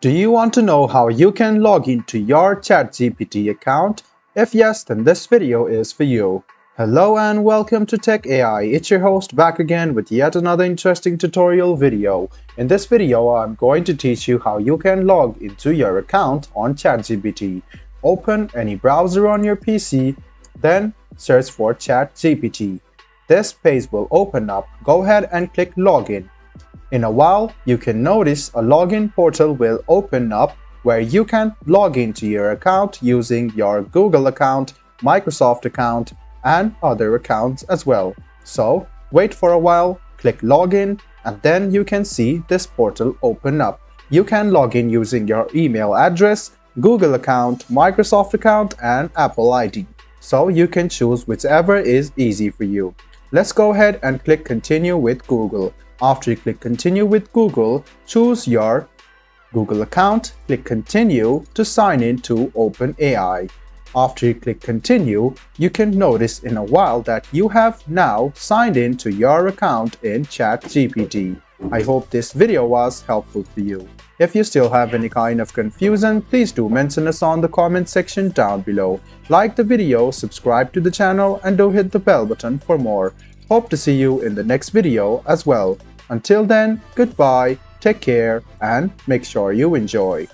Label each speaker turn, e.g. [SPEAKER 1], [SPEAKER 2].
[SPEAKER 1] Do you want to know how you can log into your ChatGPT account? If yes, then this video is for you. Hello and welcome to Tech AI. It's your host back again with yet another interesting tutorial video. In this video, I'm going to teach you how you can log into your account on ChatGPT. Open any browser on your PC, then search for ChatGPT. This page will open up. Go ahead and click Login. In a while, you can notice a login portal will open up where you can log into your account using your Google account, Microsoft account, and other accounts as well. So, wait for a while, click Login, and then you can see this portal open up. You can log in using your email address, Google account, Microsoft account, and Apple ID. So, you can choose whichever is easy for you. Let's go ahead and click Continue with Google. After you click Continue with Google, choose your Google account, click Continue to sign in to OpenAI. After you click Continue, you can notice in a while that you have now signed in to your account in ChatGPT. I hope this video was helpful for you. If you still have any kind of confusion, please do mention us on the comment section down below. Like the video, subscribe to the channel, and do hit the bell button for more. Hope to see you in the next video as well. Until then, goodbye, take care, and make sure you enjoy.